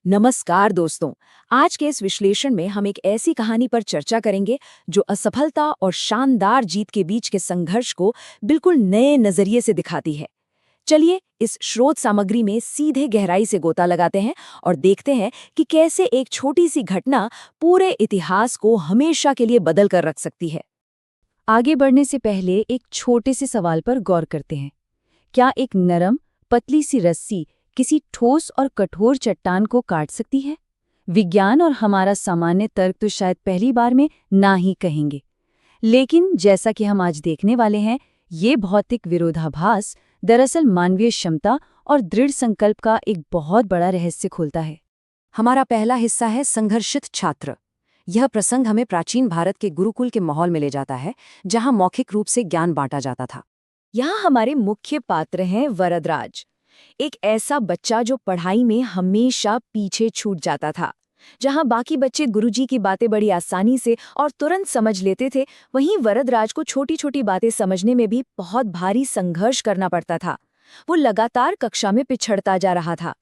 नमस्कार दोस्तों। आज के इस विश्लेषण में हम एक ऐसी कहानी पर चर्चा करेंगे जो असफलता और शानदार जीत के बीच के संघर्ष को बिल्कुल नए नजरिए से दिखाती है। चलिए इस स्रोत सामग्री में सीधे गहराई से गोता लगाते हैं और देखते हैं कि कैसे एक छोटी सी घटना पूरे इतिहास को हमेशा के लिए बदल कर रख सकती है। आगे बढ़ने से पहले एक छोटे से सवाल पर गौर करते हैं। क्या एक नरम, पतली सी रस्सी किसी ठोस और कठोर चट्टान को काट सकती है? विज्ञान और हमारा सामान्य तर्क तो शायद पहली बार में ना ही कहेंगे। लेकिन जैसा कि हम आज देखने वाले हैं, ये भौतिक विरोधाभास दरअसल मानवीय क्षमता और दृढ़ संकल्प का एक बहुत बड़ा रहस्य खोलता है। हमारा पहला हिस्सा है संघर्षित छात्र। यह प्रसंग हमें प्राचीन भारत के गुरुकुल के माहौल में ले जाता है, जहां मौखिक रूप से ज्ञान बांटा जाता था। यहाँ हमारे मुख्य पात्र हैं वरदराज, एक ऐसा बच्चा जो पढ़ाई में हमेशा पीछे छूट जाता था। जहां बाकी बच्चे गुरुजी की बातें बड़ी आसानी से और तुरंत समझ लेते थे, वहीं वरदराज को छोटी छोटी बातें समझने में भी बहुत भारी संघर्ष करना पड़ता था। वो लगातार कक्षा में पिछड़ता जा रहा था।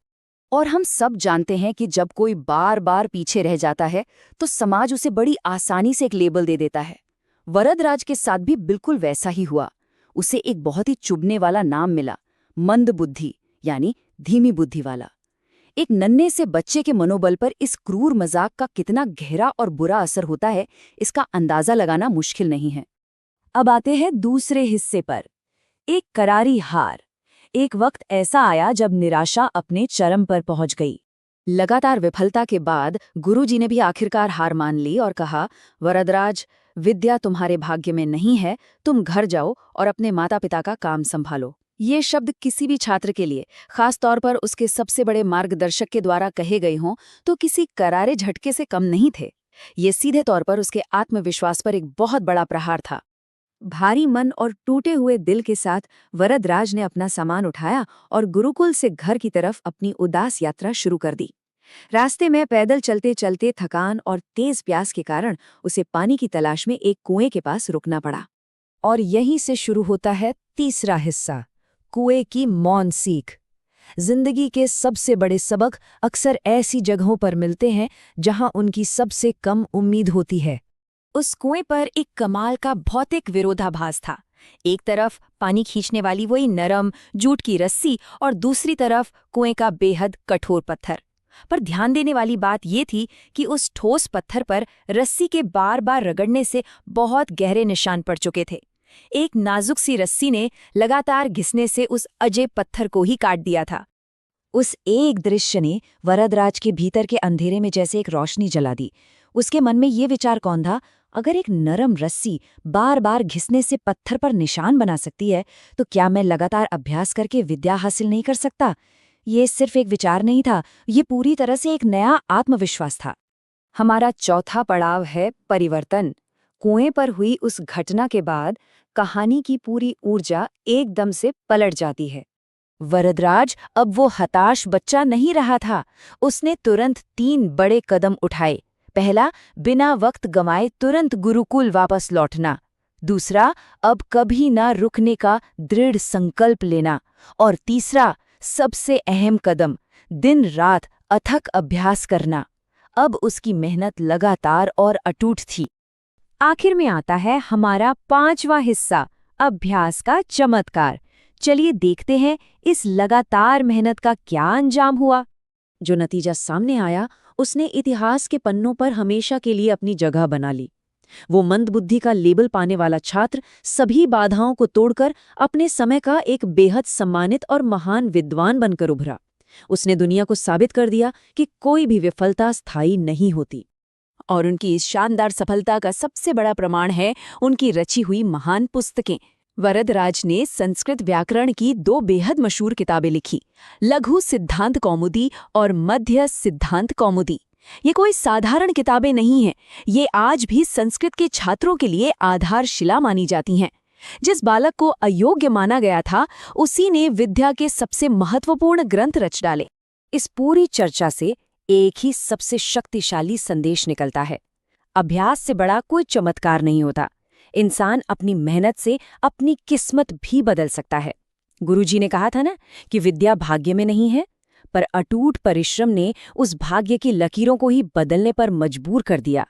और हम सब जानते हैं कि जब कोई बार बार पीछे रह जाता है तो समाज उसे बड़ी आसानी से एक लेबल दे देता है। वरदराज के साथ भी बिल्कुल वैसा ही हुआ। उसे एक बहुत ही चुभने वाला नाम मिला, मंदबुद्धि, यानी धीमी बुद्धि वाला। एक नन्हे से बच्चे के मनोबल पर इस क्रूर मजाक का कितना गहरा और बुरा असर होता है, इसका अंदाजा लगाना मुश्किल नहीं है। अब आते हैं दूसरे हिस्से पर, एक करारी हार। एक वक्त ऐसा आया जब निराशा अपने चरम पर पहुंच गई। लगातार विफलता के बाद गुरुजी ने भी आखिरकार हार मान ली और कहा, वरदराज, विद्या तुम्हारे भाग्य में नहीं है, तुम घर जाओ और अपने माता पिता का काम संभालो। ये शब्द किसी भी छात्र के लिए, खास तौर पर उसके सबसे बड़े मार्गदर्शक के द्वारा कहे गए हों, तो किसी करारे झटके से कम नहीं थे। ये सीधे तौर पर उसके आत्मविश्वास पर एक बहुत बड़ा प्रहार था। भारी मन और टूटे हुए दिल के साथ वरदराज ने अपना सामान उठाया और गुरुकुल से घर की तरफ अपनी उदास यात्रा शुरू कर दी। रास्ते में पैदल चलते चलते थकान और तेज प्यास के कारण उसे पानी की तलाश में एक कुएं के पास रुकना पड़ा। और यहीं से शुरू होता है तीसरा हिस्सा, कुएं की मौन सीख। जिंदगी के सबसे बड़े सबक अक्सर ऐसी जगहों पर मिलते हैं जहां उनकी सबसे कम उम्मीद होती है। उस कुएं पर एक कमाल का भौतिक विरोधाभास था। एक तरफ पानी खींचने वाली वही नरम जूट की रस्सी और दूसरी तरफ कुएं का बेहद कठोर पत्थर। पर ध्यान देने वाली बात ये थी कि उस ठोस पत्थर पर रस्सी के बार बार रगड़ने से बहुत गहरे निशान पड़ चुके थे। एक नाजुक सी रस्सी ने लगातार घिसने से उस अजय पत्थर को ही काट दिया था। उस एक दृश्य ने वरदराज के भीतर के अंधेरे में जैसे एक रोशनी जला दी। उसके मन में ये विचार कौन था, अगर एक नरम रस्सी बार बार घिसने से पत्थर पर निशान बना सकती है, तो क्या मैं लगातार अभ्यास करके विद्या हासिल नहीं कर सकता? ये सिर्फ एक विचार नहीं था, ये पूरी तरह से एक नया आत्मविश्वास था। हमारा चौथा पड़ाव है परिवर्तन। कुएं पर हुई उस घटना के बाद कहानी की पूरी ऊर्जा एकदम से पलट जाती है। वरदराज अब वो हताश बच्चा नहीं रहा था। उसने तुरंत 3 बड़े कदम उठाए। पहला, बिना वक्त गंवाए तुरंत गुरुकुल वापस लौटना। दूसरा, अब कभी ना रुकने का दृढ़ संकल्प लेना। और तीसरा, सबसे अहम कदम, दिन रात अथक अभ्यास करना। अब उसकी मेहनत लगातार और अटूट थी। आखिर में आता है हमारा 5वां हिस्सा, अभ्यास का चमत्कार। चलिए देखते हैं इस लगातार मेहनत का क्या अंजाम हुआ। जो नतीजा सामने आया, उसने इतिहास के पन्नों पर हमेशा के लिए अपनी जगह बना ली। वो मंदबुद्धि का लेबल पाने वाला छात्र सभी बाधाओं को तोड़कर अपने समय का एक बेहद सम्मानित और महान विद्वान बनकर उभरा। उसने दुनिया को साबित कर दिया कि कोई भी विफलता स्थायी नहीं होती। और उनकी इस शानदार सफलता का सबसे बड़ा प्रमाण है उनकी रची हुई महान पुस्तकें। वरदराज ने संस्कृत व्याकरण की 2 बेहद मशहूर किताबें लिखी, लघु सिद्धांत कौमुदी और मध्य सिद्धांत कौमुदी। ये कोई साधारण किताबें नहीं हैं, ये आज भी संस्कृत के छात्रों के लिए आधारशिला मानी जाती हैं। जिस बालक को अयोग्य माना गया था, उसी ने विद्या के सबसे महत्वपूर्ण ग्रंथ रच डाले। इस पूरी चर्चा से एक ही सबसे शक्तिशाली संदेश निकलता है, अभ्यास से बड़ा कोई चमत्कार नहीं होता। इंसान अपनी मेहनत से अपनी किस्मत भी बदल सकता है। गुरुजी ने कहा था ना कि विद्या भाग्य में नहीं है, पर अटूट परिश्रम ने उस भाग्य की लकीरों को ही बदलने पर मजबूर कर दिया।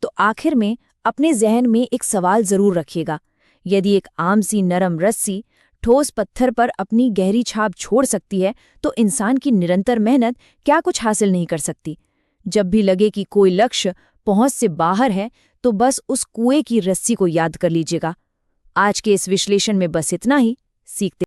तो आखिर में अपने जहन में एक सवाल जरूर रखिएगा, यदि एक आम सी नरम रस्सी ठोस पत्थर पर अपनी गहरी छाप छोड़ सकती है, तो इंसान की निरंतर मेहनत क्या कुछ हासिल नहीं कर सकती। जब भी लगे कि कोई लक्ष्य पहुंच से बाहर है, तो बस उस कुएं की रस्सी को याद कर लीजिएगा। आज के इस विश्लेषण में बस इतना ही। सीखते